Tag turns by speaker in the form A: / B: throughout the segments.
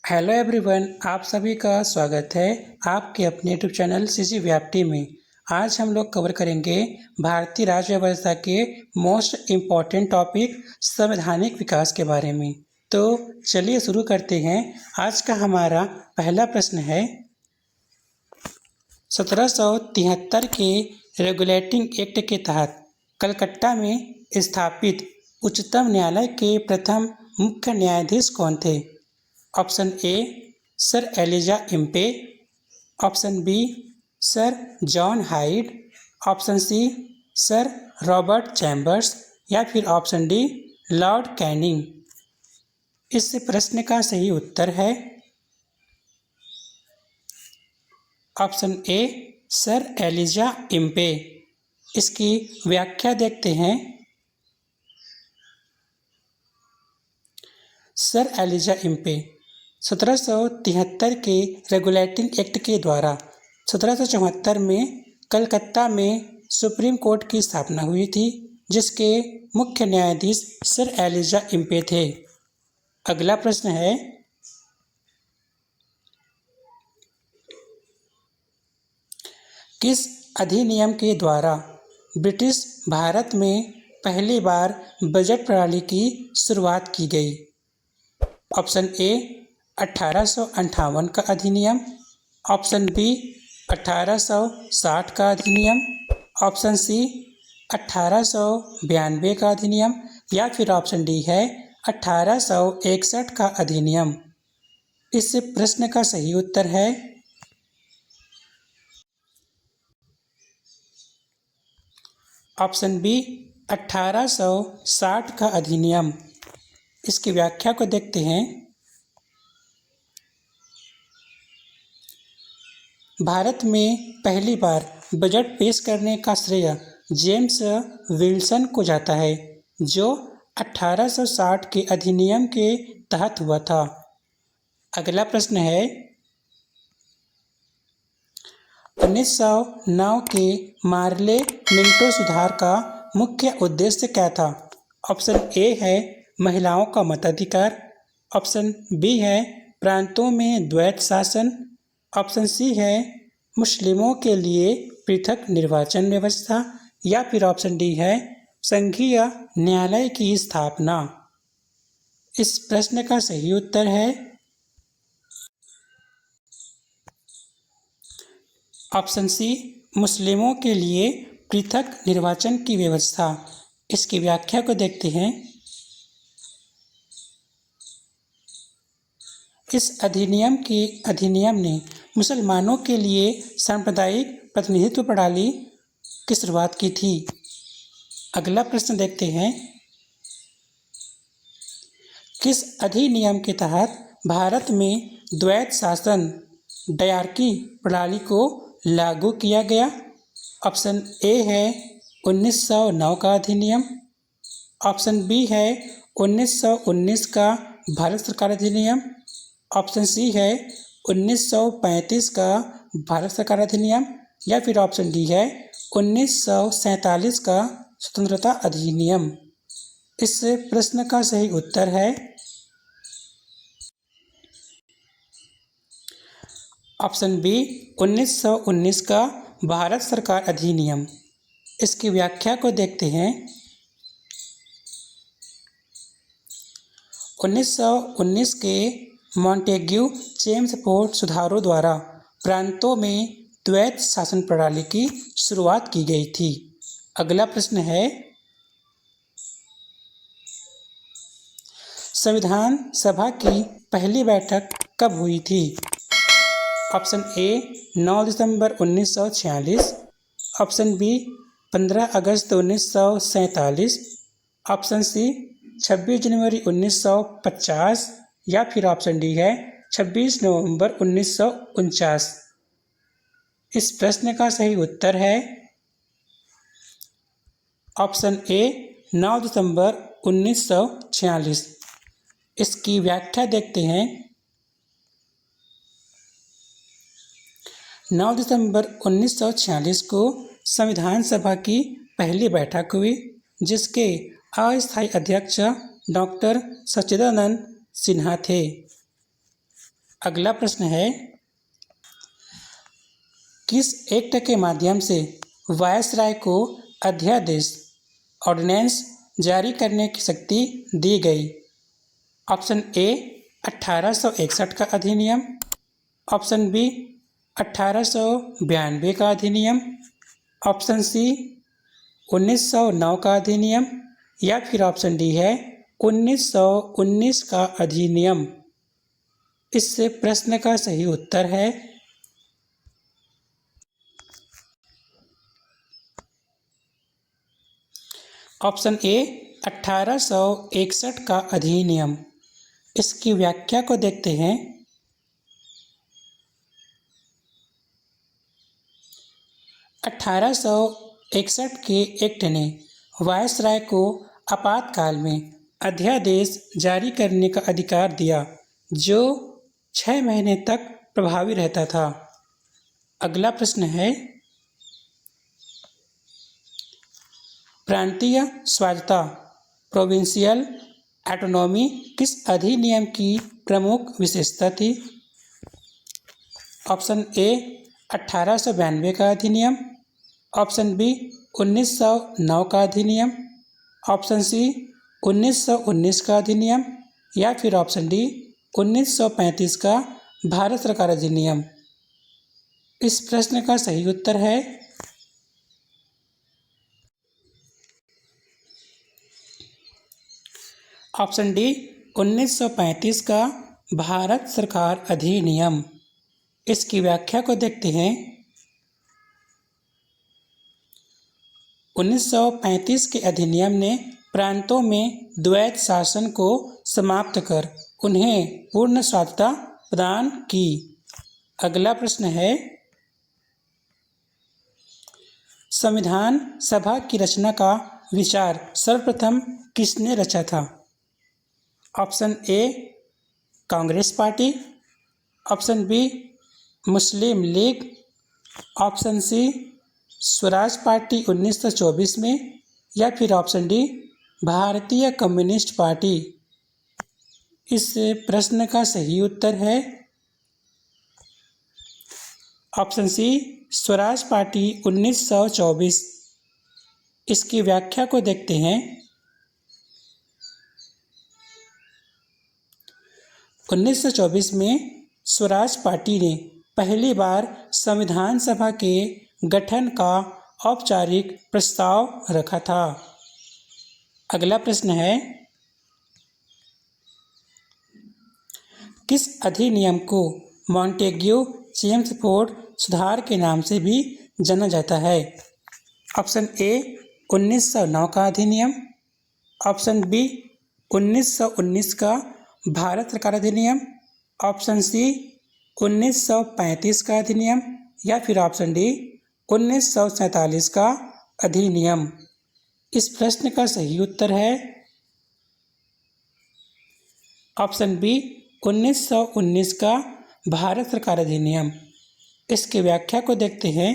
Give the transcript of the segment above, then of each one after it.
A: Hello everyone, आप सभी का स्वागत है आपके अपने यूट्यूब चैनल सीजी व्याप्ति में। आज हम लोग कवर करेंगे भारतीय राज्य व्यवस्था के मोस्ट इम्पॉर्टेंट टॉपिक संवैधानिक विकास के बारे में। तो चलिए शुरू करते हैं। आज का हमारा पहला प्रश्न है, 1773 के रेगुलेटिंग एक्ट के तहत कलकत्ता में स्थापित उच्चतम न्यायालय के प्रथम मुख्य न्यायाधीश कौन थे? Option A sir Elijah Impey, option B sir John Hyde, option C sir Robert Chambers या फिर ऑप्शन डी लॉर्ड कैनिंग। इस प्रश्न का सही उत्तर है option A sir Elijah Impey. इसकी व्याख्या देखते हैं। सर एलिजा इम्पे 1773 के रेगुलेटिंग एक्ट के द्वारा 1774 में कलकत्ता में सुप्रीम कोर्ट की स्थापना हुई थी, जिसके मुख्य न्यायाधीश सर एलिजा इम्पे थे। अगला प्रश्न है, किस अधिनियम के द्वारा ब्रिटिश भारत में पहली बार बजट प्रणाली की शुरुआत की गई? ऑप्शन ए 1858 का अधिनियम, ऑप्शन बी 1860 का अधिनियम, ऑप्शन सी 1892 का अधिनियम या फिर ऑप्शन डी है 1861 का अधिनियम। इस प्रश्न का सही उत्तर है ऑप्शन बी 1860 का अधिनियम। इसकी व्याख्या को देखते हैं। भारत में पहली बार बजट पेश करने का श्रेय जेम्स विल्सन को जाता है, जो 1860 के अधिनियम के तहत हुआ था। अगला प्रश्न है, 1909 के मार्ले मिंटो सुधार का मुख्य उद्देश्य क्या था? ऑप्शन ए है महिलाओं का मताधिकार, ऑप्शन बी है प्रांतों में द्वैत शासन, ऑप्शन सी है मुस्लिमों के लिए पृथक निर्वाचन व्यवस्था या फिर ऑप्शन डी है संघीय न्यायालय की स्थापना। इस प्रश्न का सही उत्तर है ऑप्शन सी मुस्लिमों के लिए पृथक निर्वाचन की व्यवस्था। इसकी व्याख्या को देखते हैं। इस अधिनियम ने मुसलमानों के लिए सांप्रदायिक प्रतिनिधित्व प्रणाली की शुरुआत की थी। अगला प्रश्न देखते हैं, किस अधिनियम के तहत भारत में द्वैत शासन डायरकी प्रणाली को लागू किया गया? ऑप्शन ए है 1909 का अधिनियम, ऑप्शन बी है 1919 का भारत सरकार अधिनियम, ऑप्शन सी है 1935 का भारत सरकार अधिनियम या फिर ऑप्शन डी है 1947 का स्वतंत्रता अधिनियम। इस प्रश्न का सही उत्तर है ऑप्शन बी 1919 का भारत सरकार अधिनियम। इसकी व्याख्या को देखते हैं। 1919 के मॉन्टेग्यू चेम्सफोर्ड सुधारों द्वारा प्रांतों में द्वैत शासन प्रणाली की शुरुआत की गई थी। अगला प्रश्न है, संविधान सभा की पहली बैठक कब हुई थी? ऑप्शन ए 9 दिसंबर 1946, ऑप्शन बी 15 अगस्त 1947, ऑप्शन सी 26 जनवरी 1950 या फिर ऑप्शन डी है 26 नवंबर 1949। इस प्रश्न का सही उत्तर है ऑप्शन ए 9 दिसंबर 1946। इसकी व्याख्या देखते हैं। 9 दिसंबर 1946 को संविधान सभा की पहली बैठक हुई, जिसके अस्थायी अध्यक्ष डॉक्टर सच्चिदानंद सिन्हा थे। अगला प्रश्न है, किस एक्ट के माध्यम से वायसराय को अध्यादेश ऑर्डिनेंस जारी करने की शक्ति दी गई? ऑप्शन ए 1861 का अधिनियम, ऑप्शन बी 1892 का अधिनियम, ऑप्शन सी 1909 का अधिनियम या फिर ऑप्शन डी है 1919 का अधिनियम। इस प्रश्न का सही उत्तर है ऑप्शन ए 1861 का अधिनियम। इसकी व्याख्या को देखते हैं। 1861 के एक्ट ने वायसराय को आपातकाल में अध्यादेश जारी करने का अधिकार दिया, जो 6 महीने तक प्रभावी रहता था। अगला प्रश्न है, प्रांतीय स्वायत्तता प्रोविंशियल ऑटोनॉमी किस अधिनियम की प्रमुख विशेषता थी? ऑप्शन ए 1892 का अधिनियम, ऑप्शन बी 1909 का अधिनियम, ऑप्शन सी 1919 का अधिनियम या फिर ऑप्शन डी 1935 का भारत सरकार अधिनियम। इस प्रश्न का सही उत्तर है ऑप्शन डी 1935 का भारत सरकार अधिनियम। इसकी व्याख्या को देखते हैं। 1935 के अधिनियम ने प्रांतों में द्वैत शासन को समाप्त कर उन्हें पूर्ण स्वायत्तता प्रदान की। अगला प्रश्न है, संविधान सभा की रचना का विचार सर्वप्रथम किसने रचा था? Option A Congress party, option B Muslim League, option C Swaraj party 1924 में या फिर ऑप्शन डी भारतीय कम्युनिस्ट पार्टी। इस प्रश्न का सही उत्तर है ऑप्शन सी स्वराज पार्टी 1924। इसकी व्याख्या को देखते हैं। 1924 में स्वराज पार्टी ने पहली बार संविधान सभा के गठन का औपचारिक प्रस्ताव रखा था। अगला प्रश्न है, किस अधिनियम को मॉन्टेग्यू चेम्सफोर्ड सुधार के नाम से भी जाना जाता है? ऑप्शन ए 1909 का अधिनियम, ऑप्शन बी 1919 का भारत सरकार अधिनियम, ऑप्शन सी 1935 का अधिनियम या फिर ऑप्शन डी 1947 का अधिनियम। इस प्रश्न का सही उत्तर है ऑप्शन बी 1919 का भारत सरकार अधिनियम। इसकी व्याख्या को देखते हैं।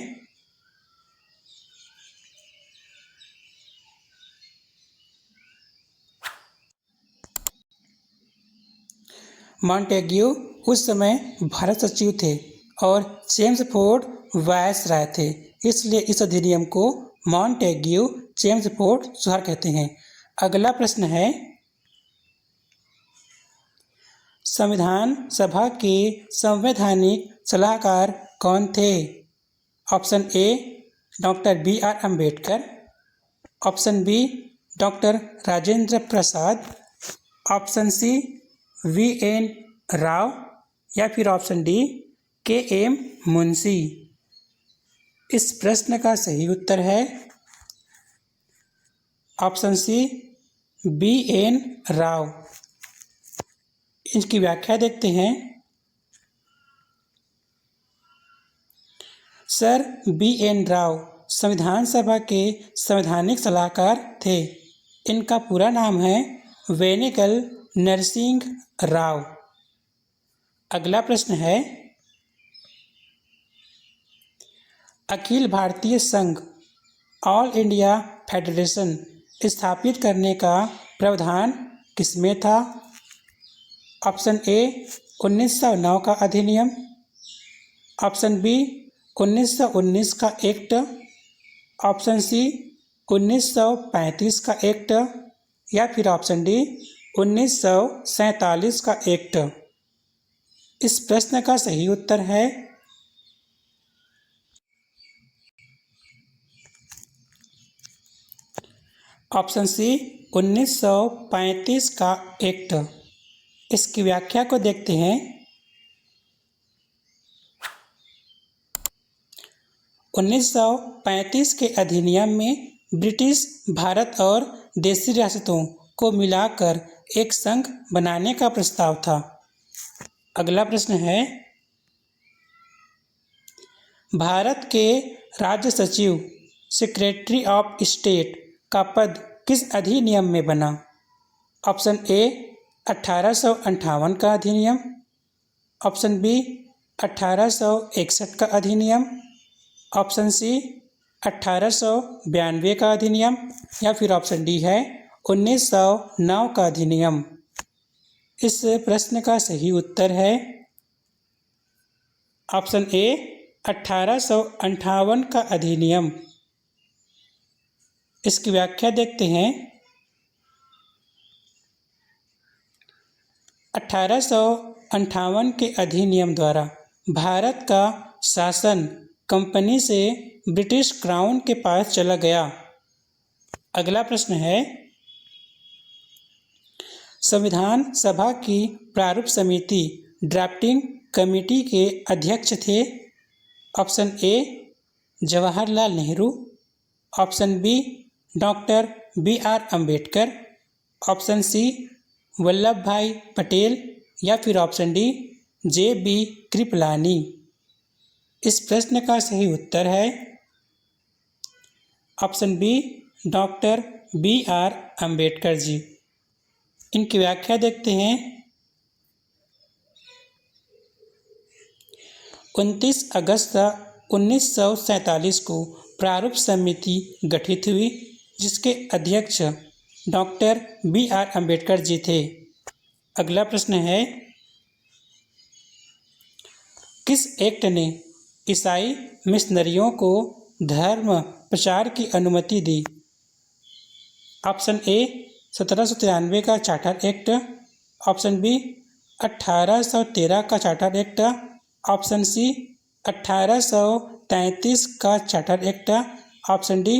A: मॉन्टेग्यू उस समय भारत सचिव थे और चेम्सफोर्ड वायसराय थे, इसलिए इस अधिनियम को मॉन्टेग्यू चेम्सफोर्ड सुधार कहते हैं। अगला प्रश्न है, संविधान सभा के संवैधानिक सलाहकार कौन थे? Option A doctor BR Ambedkar, option B doctor Rajendra Prasad, option C VN Rao या फिर ऑप्शन डी KM मुंशी। इस प्रश्न का सही उत्तर है ऑप्शन सी BN राव। इसकी व्याख्या देखते हैं। सर BN राव संविधान सभा के संवैधानिक सलाहकार थे। इनका पूरा नाम है वेनेगल नरसिंह राव। अगला प्रश्न है, अखिल भारतीय संघ ऑल इंडिया फेडरेशन स्थापित करने का प्रावधान किसमें था? ऑप्शन ए 1909 का अधिनियम, ऑप्शन बी 1919 का एक्ट, ऑप्शन सी 1935 का एक्ट, या फिर ऑप्शन डी 1947 का एक्ट। इस प्रश्न का सही उत्तर है ऑप्शन सी 1935 का एक्ट। इसकी व्याख्या को देखते हैं। 1935 के अधिनियम में ब्रिटिश भारत और देशी रियासतों को मिलाकर एक संघ बनाने का प्रस्ताव था। अगला प्रश्न है, भारत के राज्य सचिव सेक्रेटरी ऑफ स्टेट का पद किस अधिनियम में बना? ऑप्शन ए 1858 का अधिनियम, ऑप्शन बी 1861 का अधिनियम, ऑप्शन सी 1892 का अधिनियम, या फिर ऑप्शन डी है 1909 का अधिनियम। इस प्रश्न का सही उत्तर है ऑप्शन ए 1858 का अधिनियम। इसकी व्याख्या देखते हैं। 1858 के अधिनियम द्वारा भारत का शासन कंपनी से ब्रिटिश क्राउन के पास चला गया। अगला प्रश्न है, संविधान सभा की प्रारूप समिति ड्राफ्टिंग कमेटी के अध्यक्ष थे। Option A Jawaharlal Nehru, option B doctor B.R. Ambedkar, option C Vallabhbhai Patel, या फिर ऑप्शन डी J.B. कृपलानी। इस प्रश्न का सही उत्तर है option B doctor B.R. Ambedkar ji. इनकी व्याख्या देखते हैं। 29 अगस्त 1947 को प्रारूप समिति गठित हुई, जिसके अध्यक्ष डॉक्टर B.R. अम्बेडकर जी थे। अगला प्रश्न है, किस एक्ट ने ईसाई मिशनरियों को धर्म प्रचार की अनुमति दी? ऑप्शन ए 1793 का चार्टर एक्ट, ऑप्शन बी 1813 का चार्टर एक्ट, ऑप्शन सी 1833 का चार्टर एक्ट, ऑप्शन डी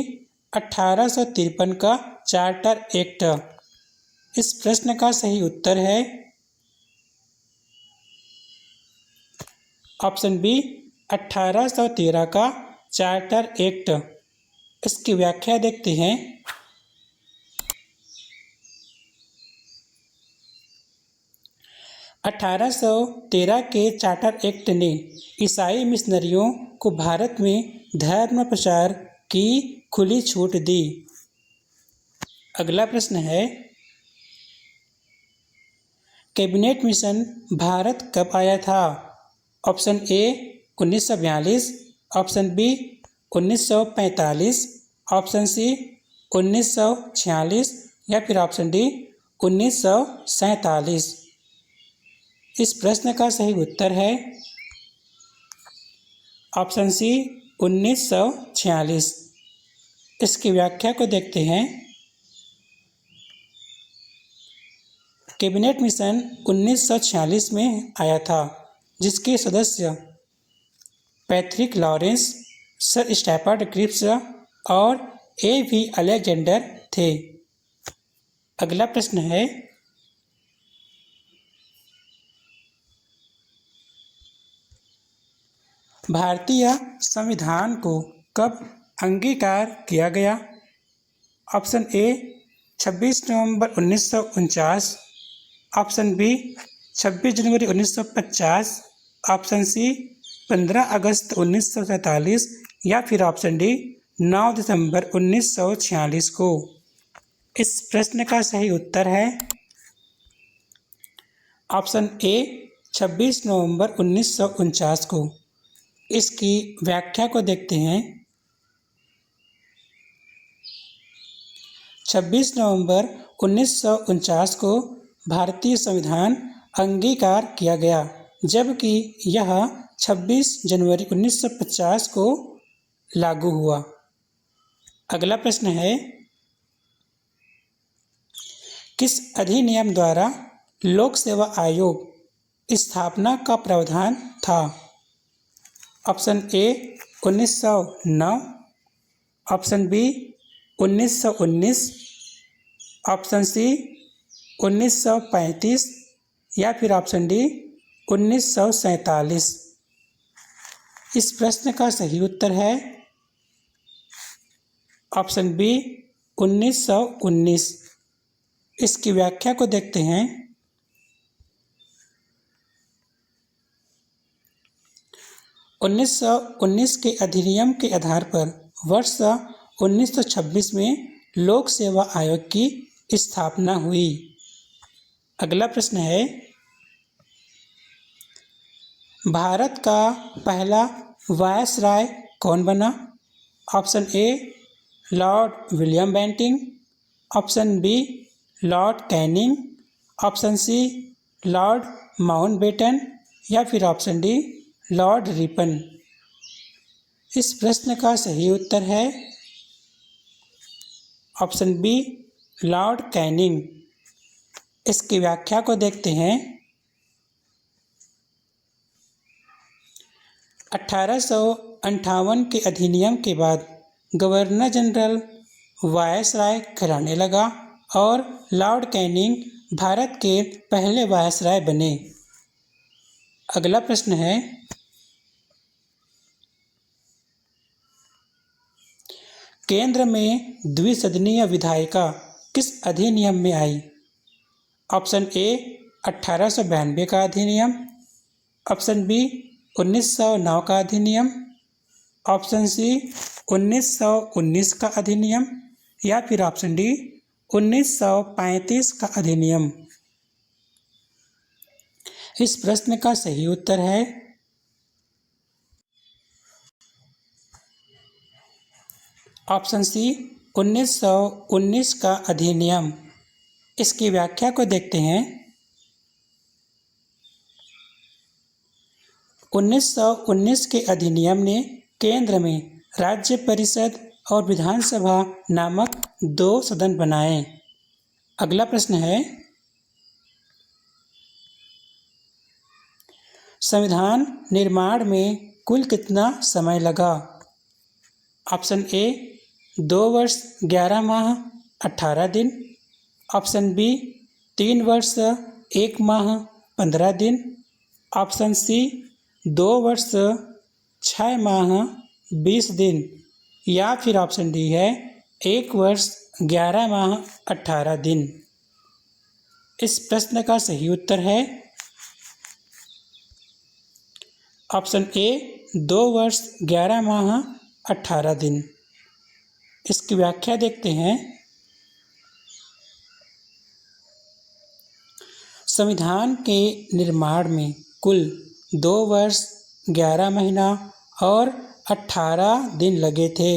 A: 1853 का चार्टर एक्ट। इस प्रश्न का सही उत्तर है ऑप्शन बी 1813 का चार्टर एक्ट। इसकी व्याख्या देखते हैं। 1813 के चार्टर एक्ट ने ईसाई मिशनरियों को भारत में धर्म प्रचार की खुली छूट दी। अगला प्रश्न है, कैबिनेट मिशन भारत कब आया था? Option A 1942, option B 1945, option C 1946, या फिर ऑप्शन डी 1947। इस प्रश्न का सही उत्तर है ऑप्शन सी 1946। इसकी व्याख्या को देखते हैं। कैबिनेट मिशन 1946 में आया था, जिसके सदस्य Patrick Lawrence, sir Stafford Cripps और A.V. अलेक्जेंडर थे। अगला प्रश्न है, भारतीय संविधान को कब अंगीकार किया गया? ऑप्शन ए 26 नवंबर 1949, ऑप्शन बी 26 जनवरी 1950, ऑप्शन सी 15 अगस्त 1947, या फिर ऑप्शन डी 9 दिसंबर 1946 को। इस प्रश्न का सही उत्तर है ऑप्शन ए 26 नवंबर 1949 को। इसकी व्याख्या को देखते हैं। 26 नवंबर 1949 को भारतीय संविधान अंगीकार किया गया, जबकि यह 26 जनवरी 1950 को लागू हुआ। अगला प्रश्न है, किस अधिनियम द्वारा लोक सेवा आयोग स्थापना का प्रावधान था? Option A 1909, option B 1919, option C 1935 या फिर ऑप्शन डी 1947। इस प्रश्न का सही उत्तर है ऑप्शन बी 1919। इसकी व्याख्या को देखते हैं। उन्नीस सौ 19 के अधिनियम के आधार पर वर्ष 1926 में लोक सेवा आयोग की स्थापना हुई। अगला प्रश्न है, भारत का पहला वायसराय कौन बना? Option A lord William Bentinck, option B lord Canning, option C lord Mountbatten या फिर ऑप्शन डी लॉर्ड रिपन। इस प्रश्न का सही उत्तर है ऑप्शन बी लॉर्ड कैनिंग। इसकी व्याख्या को देखते हैं। 1858 के अधिनियम के बाद गवर्नर जनरल वायसराय कहलाने लगा और लॉर्ड कैनिंग भारत के पहले वायसराय बने। अगला प्रश्न है, केंद्र में द्विसदनीय विधायिका किस अधिनियम में आई? ऑप्शन ए 1892 का अधिनियम, ऑप्शन बी 1909 का अधिनियम, ऑप्शन सी 1919 का अधिनियम या फिर ऑप्शन डी 1935 का अधिनियम। इस प्रश्न का सही उत्तर है ऑप्शन सी 1919 का अधिनियम। इसकी व्याख्या को देखते हैं। 1919 के अधिनियम ने केंद्र में राज्य परिषद और विधानसभा नामक 2 सदन बनाए। अगला प्रश्न है, संविधान निर्माण में कुल कितना समय लगा? ऑप्शन ए 2 वर्ष 11 माह 18 दिन, ऑप्शन बी 3 वर्ष 1 माह 15 दिन, ऑप्शन सी 2 वर्ष 6 माह 20 दिन या फिर ऑप्शन डी है 1 वर्ष 11 माह 18 दिन। इस प्रश्न का सही उत्तर है ऑप्शन ए 2 वर्ष 11 माह 18 दिन। इसकी व्याख्या देखते हैं। संविधान के निर्माण में कुल 2 वर्ष 11 महीना और 18 दिन लगे थे।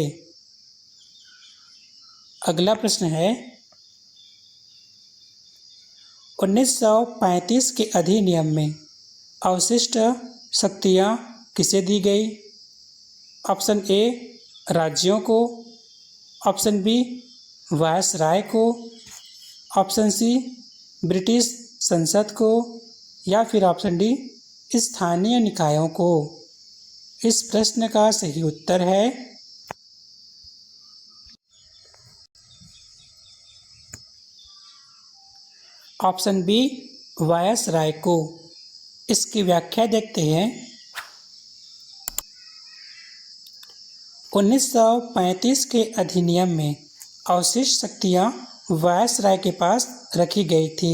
A: अगला प्रश्न है, 1935 के अधिनियम में अवशिष्ट शक्तियाँ किसे दी गई? ऑप्शन ए राज्यों को, ऑप्शन बी वायसराय को, ऑप्शन सी ब्रिटिश संसद को या फिर ऑप्शन डी स्थानीय निकायों को। इस प्रश्न का सही उत्तर है ऑप्शन बी वायसराय को। इसकी व्याख्या देखते हैं। 1935 के अधिनियम में अवशिष्ट शक्तियाँ वायसराय के पास रखी गई थी।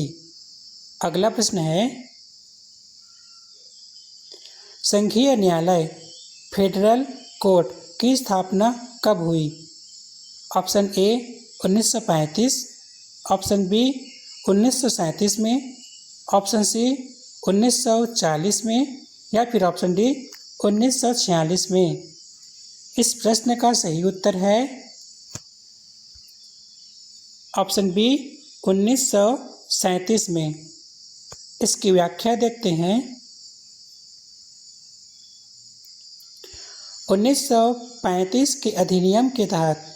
A: अगला प्रश्न है, संघीय न्यायालय फेडरल कोर्ट की स्थापना कब हुई? ऑप्शन ए 1935, ऑप्शन बी 1937 में, ऑप्शन सी 1940 में या फिर ऑप्शन डी 1946 में। इस प्रश्न का सही उत्तर है ऑप्शन बी 1937 में। इसकी व्याख्या देखते हैं। 1935 के अधिनियम के तहत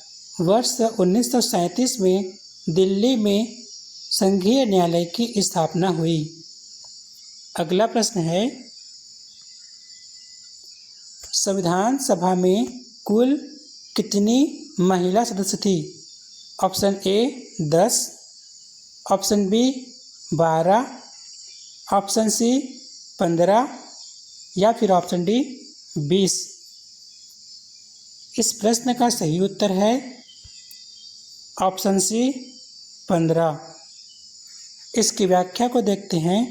A: वर्ष 1937 में दिल्ली में संघीय न्यायालय की स्थापना हुई। अगला प्रश्न है, संविधान सभा में कुल कितनी महिला सदस्य थी? Option A 10, option B 12, option C 15 या फिर ऑप्शन डी 20। इस प्रश्न का सही उत्तर है ऑप्शन सी 15। इसकी व्याख्या को देखते हैं।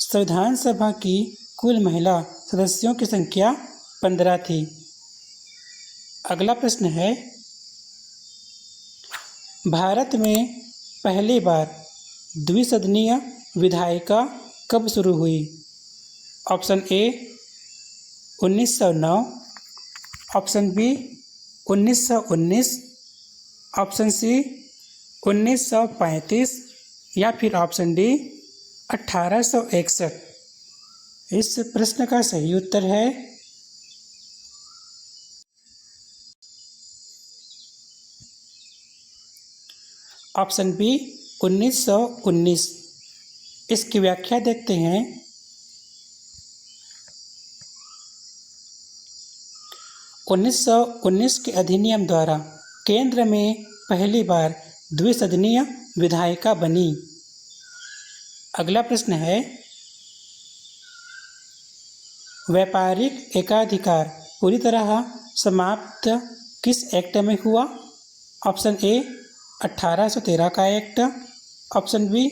A: संविधान सभा की कुल महिला सदस्यों की संख्या 15 थी। अगला प्रश्न है, भारत में पहली बार द्विसदनीय विधायिका कब शुरू हुई? Option A 1909, option B 1919, option C 1935 या फिर ऑप्शन डी 1861। इस प्रश्न का सही उत्तर है ऑप्शन बी 1919। इसकी व्याख्या देखते हैं। 1919 के अधिनियम द्वारा केंद्र में पहली बार द्विसदनीय विधायिका बनी। अगला प्रश्न है, व्यापारिक एकाधिकार पूरी तरह समाप्त किस एक्ट में हुआ? ऑप्शन ए 1813 का एक्ट, ऑप्शन बी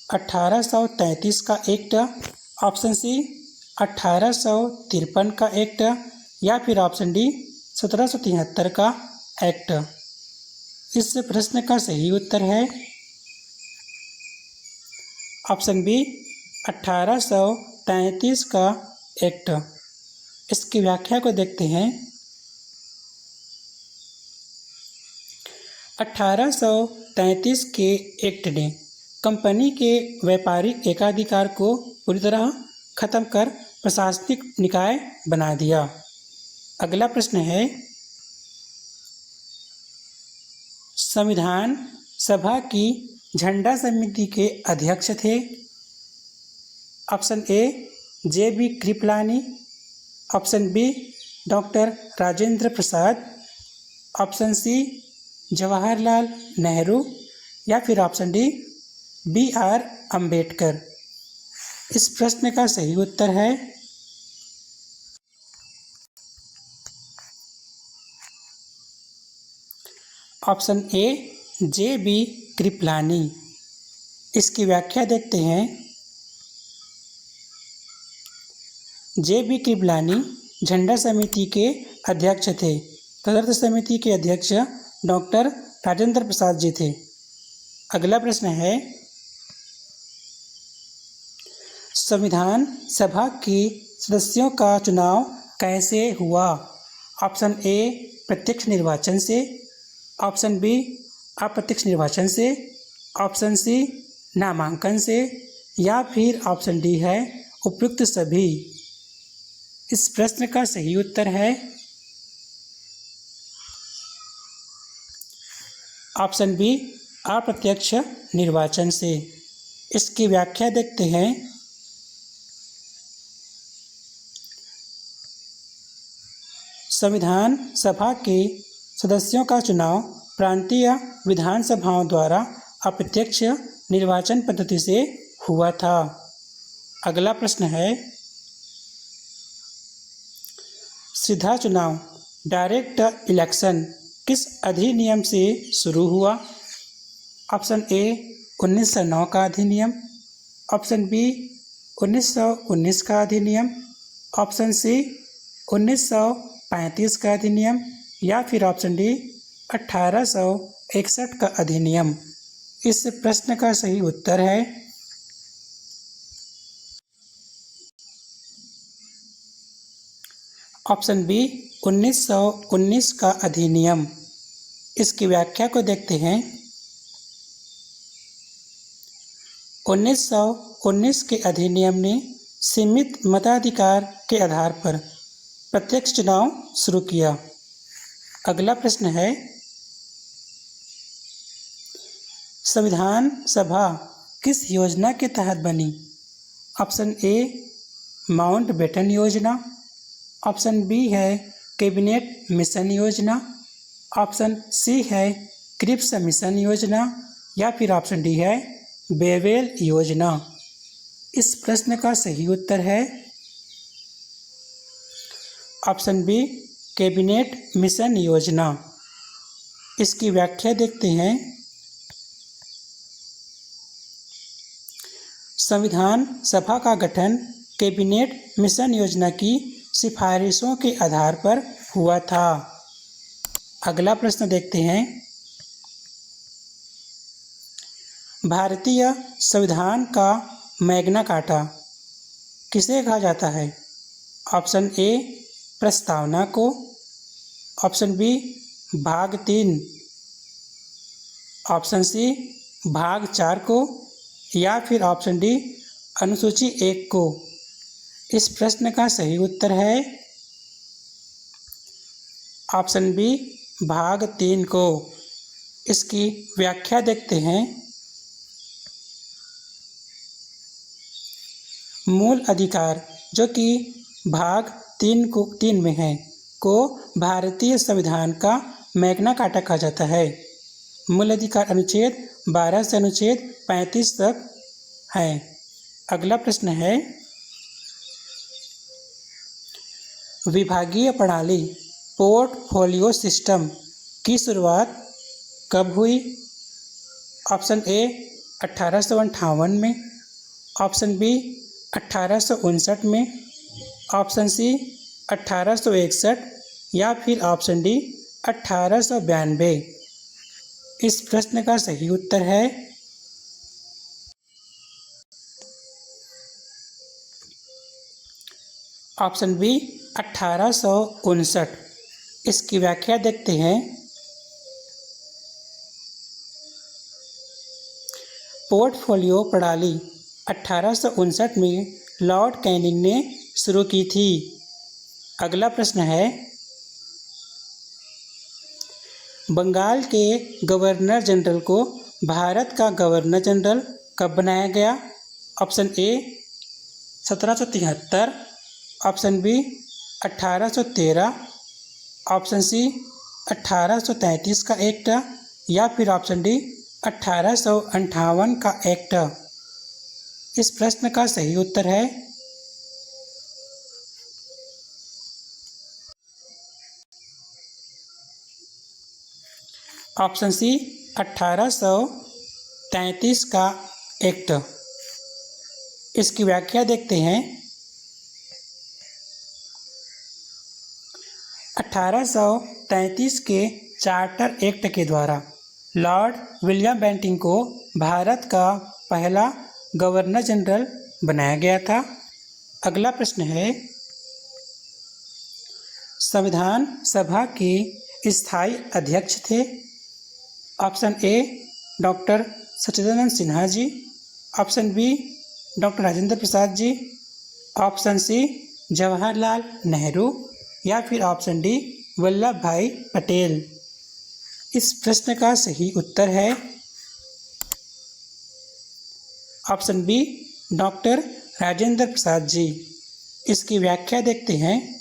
A: 1833 का एक्ट, ऑप्शन सी 1853 का एक्ट या फिर ऑप्शन डी 1773 का एक्ट। इस प्रश्न का सही उत्तर है ऑप्शन बी 1833 का एक्ट। इसकी व्याख्या को देखते हैं। 1833 के एक्ट ने कंपनी के व्यापारिक एकाधिकार को पूरी तरह खत्म कर प्रशासनिक निकाय बना दिया। अगला प्रश्न है, संविधान सभा की झंडा समिति के अध्यक्ष थे? Option A J B. Kripalani, option B doctor Rajendra Prasad, option C Jawaharlal Nehru या फिर ऑप्शन डी बी.आर. अम्बेडकर। इस प्रश्न का सही उत्तर है ऑप्शन ए जे.बी. कृपलानी। इसकी व्याख्या देखते हैं। जे.बी. कृपलानी झंडा समिति के अध्यक्ष थे। तदर्थ समिति के अध्यक्ष डॉक्टर राजेंद्र प्रसाद जी थे। अगला प्रश्न है, संविधान सभा के सदस्यों का चुनाव कैसे हुआ? ऑप्शन ए प्रत्यक्ष निर्वाचन से, ऑप्शन बी अप्रत्यक्ष निर्वाचन से, ऑप्शन सी नामांकन से या फिर ऑप्शन डी है उपयुक्त सभी। इस प्रश्न का सही उत्तर है ऑप्शन बी अप्रत्यक्ष निर्वाचन से। इसकी व्याख्या देखते हैं। संविधान सभा के सदस्यों का चुनाव प्रांतीय विधानसभाओं द्वारा अप्रत्यक्ष निर्वाचन पद्धति से हुआ था। अगला प्रश्न है, सीधा चुनाव डायरेक्ट इलेक्शन किस अधिनियम से शुरू हुआ? ऑप्शन ए 1909 का अधिनियम, ऑप्शन बी 1919 का अधिनियम, ऑप्शन सी 1935 का अधिनियम या फिर ऑप्शन डी 1861 का अधिनियम। इस प्रश्न का सही उत्तर है ऑप्शन बी 1919 का अधिनियम। इसकी व्याख्या को देखते हैं। 1919 के अधिनियम ने सीमित मताधिकार के आधार पर प्रत्यक्ष चुनाव शुरू किया। अगला प्रश्न है, संविधान सभा किस योजना के तहत बनी? ऑप्शन ए माउंटबेटन योजना, ऑप्शन बी है कैबिनेट मिशन योजना, ऑप्शन सी है क्रिप्स मिशन योजना या फिर ऑप्शन डी है बेवेल योजना। इस प्रश्न का सही उत्तर है ऑप्शन बी कैबिनेट मिशन योजना। इसकी व्याख्या देखते हैं। संविधान सभा का गठन कैबिनेट मिशन योजना की सिफारिशों के आधार पर हुआ था। अगला प्रश्न देखते हैं, भारतीय संविधान का मैग्ना कार्टा किसे कहा जाता है? ऑप्शन ए प्रस्तावना को, ऑप्शन बी भाग 3, ऑप्शन सी भाग 4 को या फिर ऑप्शन डी अनुसूची 1 को। इस प्रश्न का सही उत्तर है ऑप्शन बी भाग 3 को। इसकी व्याख्या देखते हैं। मूल अधिकार जो कि भाग 3 में है को भारतीय संविधान का मैग्ना कार्टा कहा जाता है। मूल अधिकार अनुच्छेद 12 से अनुच्छेद 35 तक है। अगला प्रश्न है, विभागीय प्रणाली पोर्टफोलियो सिस्टम की शुरुआत कब हुई? ऑप्शन ए 1858 में, ऑप्शन बी 1859 में, ऑप्शन सी 1861 या फिर ऑप्शन डी 1892। इस प्रश्न का सही उत्तर है ऑप्शन बी 1859। इसकी व्याख्या देखते हैं। पोर्टफोलियो प्रणाली 1859 में लॉर्ड कैनिंग ने शुरू की थी। अगला प्रश्न है, बंगाल के गवर्नर जनरल को भारत का गवर्नर जनरल कब बनाया गया? Option A 1773, option B 1813, option C 1833 का एक्ट या फिर ऑप्शन डी 1858 का एक्ट। इस प्रश्न का सही उत्तर है ऑप्शन सी 1833 का एक्ट। इसकी व्याख्या देखते हैं। 1833 के चार्टर एक्ट के द्वारा लॉर्ड विलियम बेंटिंक को भारत का पहला गवर्नर जनरल बनाया गया था। अगला प्रश्न है, संविधान सभा के स्थायी अध्यक्ष थे? Option A doctor Sachchidanand Sinha ji, option B doctor Rajendra Prasad ji, option C Jawaharlal Nehru या फिर ऑप्शन डी वल्लभ भाई पटेल। इस प्रश्न का सही उत्तर है option B doctor Rajendra Prasad जी। इसकी व्याख्या देखते हैं।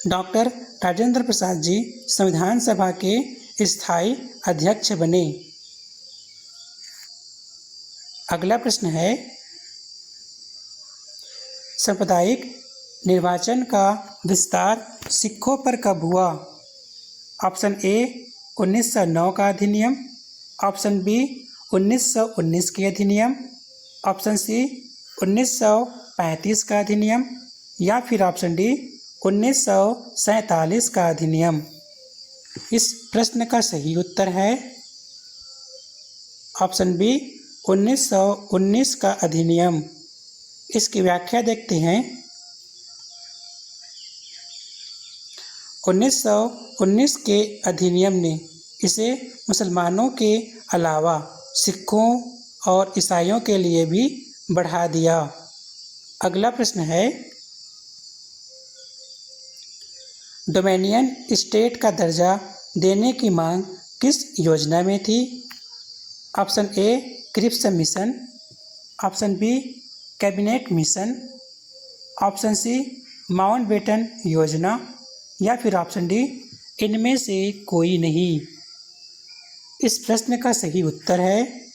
A: डॉक्टर राजेंद्र प्रसाद जी संविधान सभा के स्थायी अध्यक्ष बने। अगला प्रश्न है, सांप्रदायिक निर्वाचन का विस्तार सिखों पर कब हुआ? ऑप्शन ए 1909 का अधिनियम, ऑप्शन बी 1919 के अधिनियम, ऑप्शन सी 1935 का अधिनियम या फिर ऑप्शन डी 1947 का अधिनियम। इस प्रश्न का सही उत्तर है ऑप्शन बी 1919 का अधिनियम। इसकी व्याख्या देखते हैं। 1919 के अधिनियम ने इसे मुसलमानों के अलावा सिखों और ईसाइयों के लिए भी बढ़ा दिया। अगला प्रश्न है, डोमिनियन स्टेट का दर्जा देने की मांग किस योजना में थी? Option A Cripps mission, option B cabinet mission, option C Mountbatten योजना या फिर ऑप्शन डी इनमें से कोई नहीं। इस प्रश्न का सही उत्तर है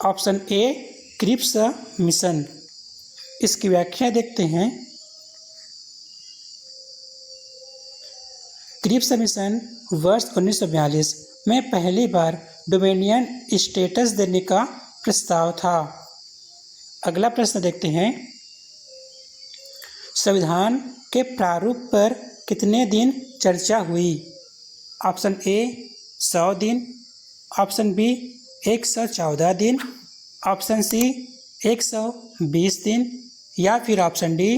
A: ऑप्शन ए क्रिप्स मिशन। इसकी व्याख्या देखते हैं। क्रिप्स मिशन वर्ष 1942 में पहली बार डोमिनियन स्टेटस देने का प्रस्ताव था। अगला प्रश्न देखते हैं, संविधान के प्रारूप पर कितने दिन चर्चा हुई? ऑप्शन ए 100 दिन, ऑप्शन बी 114 दिन, ऑप्शन सी 120 दिन या फिर ऑप्शन डी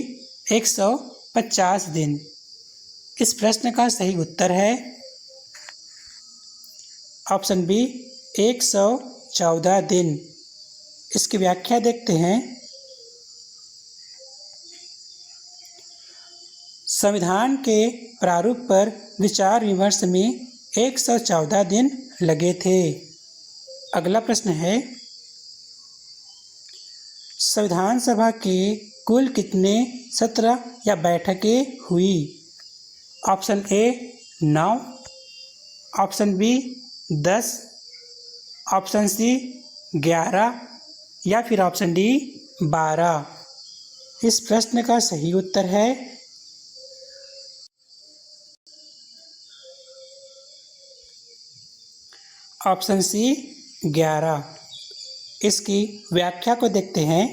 A: 150 दिन। इस प्रश्न का सही उत्तर है ऑप्शन बी 114 दिन। इसकी व्याख्या देखते हैं। संविधान के प्रारूप पर विचार विमर्श में 114 दिन लगे थे। अगला प्रश्न है, संविधान सभा के कुल कितने सत्र या बैठकें हुई? Option A 9, option B 10, option C 11 या फिर ऑप्शन डी 12। इस प्रश्न का सही उत्तर है ऑप्शन सी 11। इसकी व्याख्या को देखते हैं।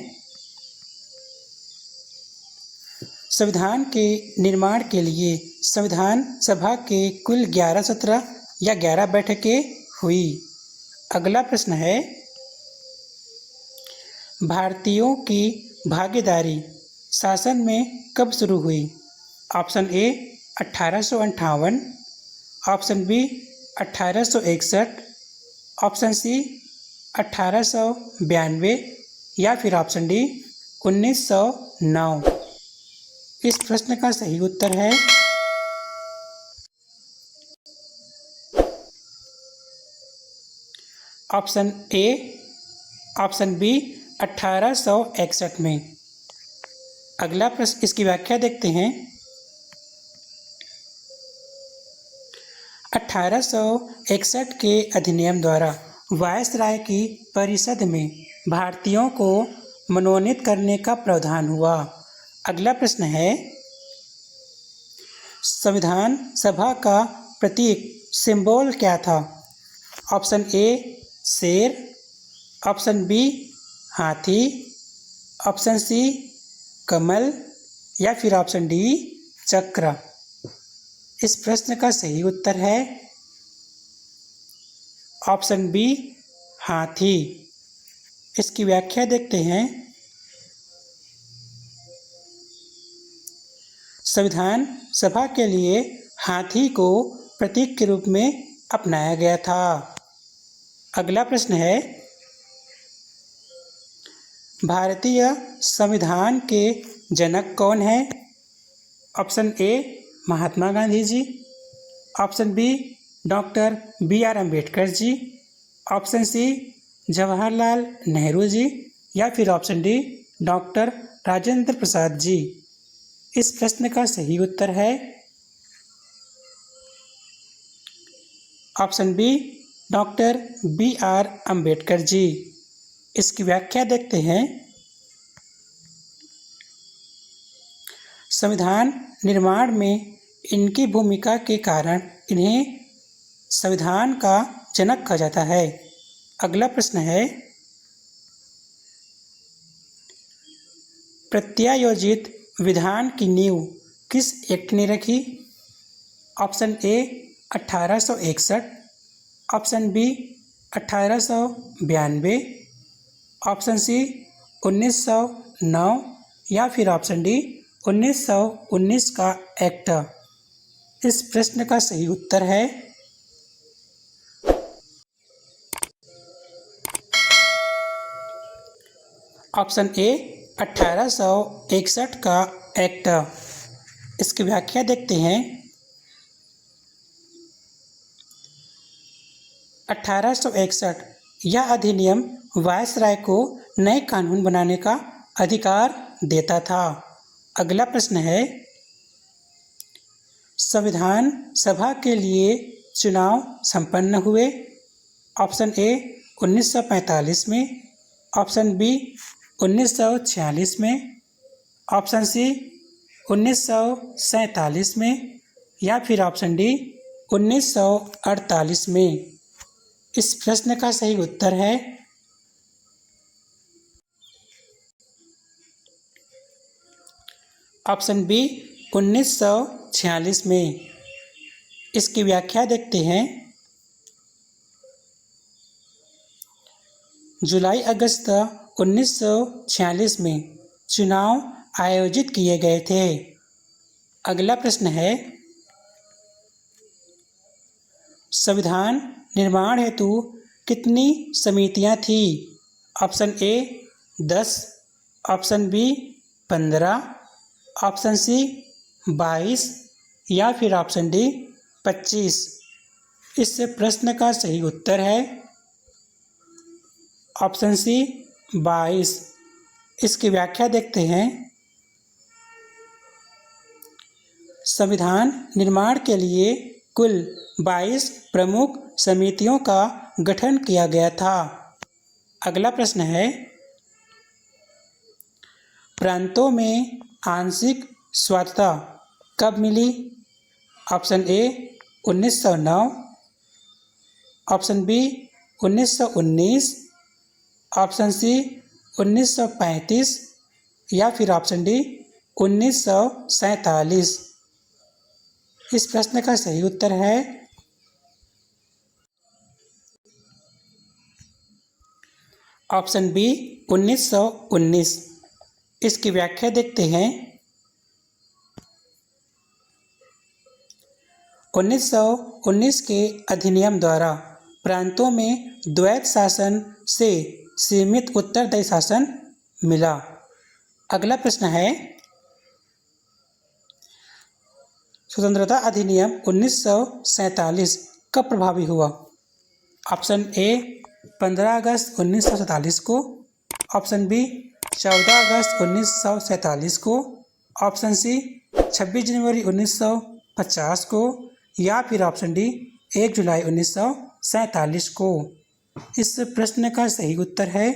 A: संविधान के निर्माण के लिए संविधान सभा के कुल 11 सत्र या 11 बैठकें हुई। अगला प्रश्न है, भारतीयों की भागीदारी शासन में कब शुरू हुई? Option A 1858, option B 1861, option C 1892 या फिर ऑप्शन डी 1909। इस प्रश्न का सही उत्तर है ऑप्शन ए, ऑप्शन बी 1861 में। अगला प्रश्न, इसकी व्याख्या देखते हैं। 1861 के अधिनियम द्वारा वायसराय की परिषद में भारतीयों को मनोनीत करने का प्रावधान हुआ। अगला प्रश्न है, संविधान सभा का प्रतीक सिंबल क्या था? ऑप्शन ए शेर, ऑप्शन बी हाथी, ऑप्शन सी कमल या फिर ऑप्शन डी चक्र। इस प्रश्न का सही उत्तर है ऑप्शन बी हाथी। इसकी व्याख्या देखते हैं। संविधान सभा के लिए हाथी को प्रतीक के रूप में अपनाया गया था। अगला प्रश्न है, भारतीय संविधान के जनक कौन है? Option A Mahatma Gandhi ji, option B doctor BR Ambedkar ji, option C Jawaharlal Nehru ji या फिर option D doctor Rajendra Prasad ji. इस प्रश्न का सही उत्तर है option B doctor BR Ambedkar ji. इसकी व्याख्या देखते हैं। संविधान निर्माण में इनकी भूमिका के कारण इन्हें संविधान का जनक कहा जाता है। अगला प्रश्न है, प्रत्यायोजित विधान की नींव किस एक्ट ने रखी? Option A 1861, option B 1892, option C 1909 या फिर ऑप्शन डी 1919 का एक्ट। इस प्रश्न का सही उत्तर है ऑप्शन ए 1861 का एक्ट। इसकी व्याख्या देखते हैं। 1861 यह अधिनियम वायसराय को नए कानून बनाने का अधिकार देता था। अगला प्रश्न है, संविधान सभा के लिए चुनाव संपन्न हुए। ऑप्शन ए 1945 में, ऑप्शन बी 1946 में, ऑप्शन सी 1947 में या फिर ऑप्शन डी 1948 में। इस प्रश्न का सही उत्तर है ऑप्शन बी 1946 में। इसकी व्याख्या देखते हैं। जुलाई अगस्त 1946 में चुनाव आयोजित किए गए थे। अगला प्रश्न है, संविधान निर्माण हेतु कितनी समितियां थी। Option A 10, option B 15, option C 22 या फिर ऑप्शन डी 25। इस प्रश्न का सही उत्तर है ऑप्शन सी 22। इसकी व्याख्या देखते हैं। संविधान निर्माण के लिए कुल 22 प्रमुख समितियों का गठन किया गया था। अगला प्रश्न है, प्रांतों में आंशिक स्वायत्तता कब मिली। Option A 1909, option B 1919, option C 1935 या फिर ऑप्शन डी 1947। इस प्रश्न का सही उत्तर है ऑप्शन बी 1919। इसकी व्याख्या देखते हैं। 1919 के अधिनियम द्वारा प्रांतों में द्वैत शासन से सीमित उत्तरदायी शासन मिला। अगला प्रश्न है, स्वतंत्रता अधिनियम 1947 कब प्रभावी हुआ। ऑप्शन ए 15 अगस्त 1947 को, ऑप्शन बी 14 अगस्त 1947 को, ऑप्शन सी 26 जनवरी 1950 को या फिर ऑप्शन डी 1 जुलाई 1947 को। इस प्रश्न का सही उत्तर है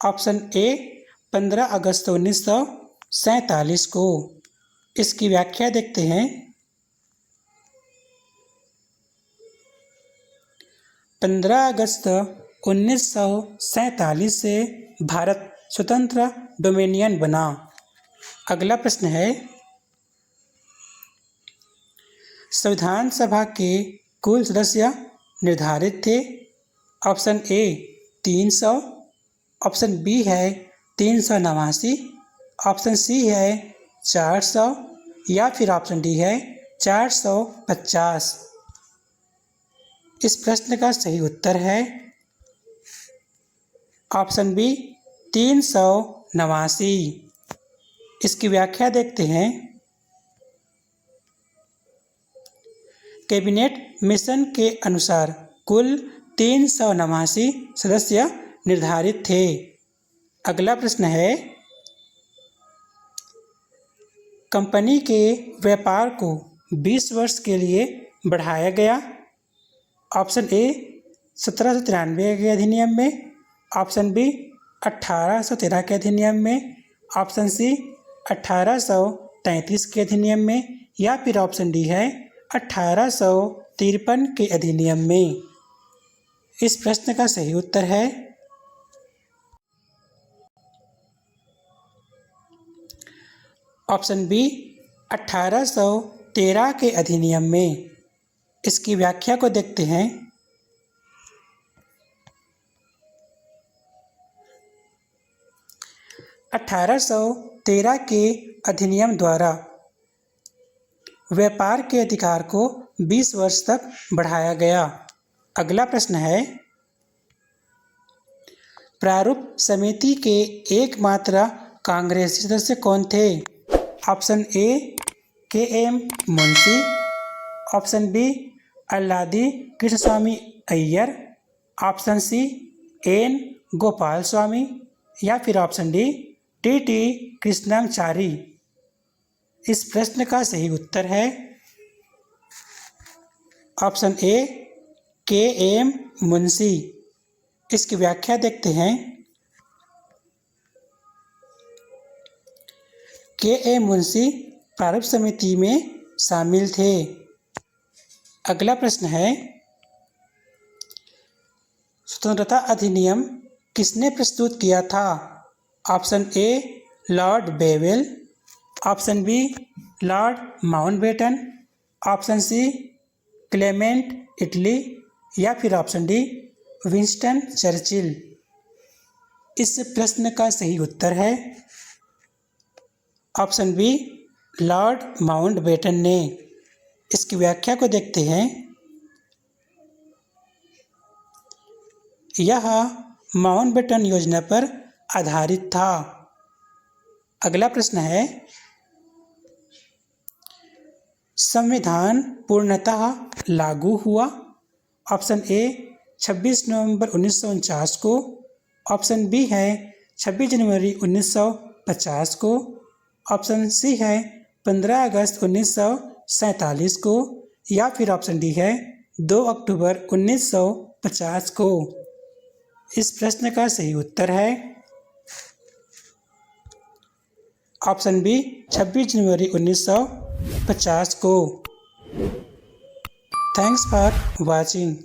A: ऑप्शन ए 15 अगस्त 1947 को। इसकी व्याख्या देखते हैं। 15 अगस्त 1947 से भारत स्वतंत्र डोमिनियन बना। अगला प्रश्न है, संविधान सभा के कुल सदस्य निर्धारित थे। ऑप्शन ए 300, ऑप्शन बी है 389, ऑप्शन सी है 400 या फिर ऑप्शन डी है 450। इस प्रश्न का सही उत्तर है ऑप्शन बी 389। इसकी व्याख्या देखते हैं। कैबिनेट मिशन के अनुसार कुल 389 सदस्य निर्धारित थे। अगला प्रश्न है, कंपनी के व्यापार को 20 वर्ष के लिए बढ़ाया गया। ऑप्शन ए 1793 के अधिनियम में, ऑप्शन बी 1813 के अधिनियम में, ऑप्शन सी 1833 के अधिनियम में या फिर ऑप्शन डी है 1853 के अधिनियम में। इस प्रश्न का सही उत्तर है ऑप्शन बी 1813 के अधिनियम में। इसकी व्याख्या को देखते हैं। 1813 के अधिनियम द्वारा व्यापार के अधिकार को 20 वर्ष तक बढ़ाया गया। अगला प्रश्न है, प्रारूप समिति के एकमात्र कांग्रेसी सदस्य कौन थे? Option A K M. Munshi, option B Alladi Krishnaswami Ayyar, option C N Gopalaswami या फिर ऑप्शन डी टी कृष्णाचारी। इस प्रश्न का सही उत्तर है ऑप्शन ए के.एम. मुंशी। इसकी व्याख्या देखते हैं। के.एम. मुंशी प्रारूप समिति में शामिल थे। अगला प्रश्न है, स्वतंत्रता अधिनियम किसने प्रस्तुत किया था? Option A lord Wavell, option B lord Mountbatten, option C Clement Attlee या फिर ऑप्शन डी विंस्टन चर्चिल। इस प्रश्न का सही उत्तर है ऑप्शन बी लॉर्ड माउंटबेटन ने। इसकी व्याख्या को देखते हैं। यह माउंटबेटन योजना पर आधारित था। अगला प्रश्न है, संविधान पूर्णतः लागू हुआ? ऑप्शन ए 26 नवंबर 1949 को, ऑप्शन बी है 26 जनवरी 1950 को, ऑप्शन सी है 15 अगस्त 1947 को या फिर ऑप्शन डी है 2 अक्टूबर 1950 को। इस प्रश्न का सही उत्तर है ऑप्शन बी 26 जनवरी 1950 को। Thanks for watching.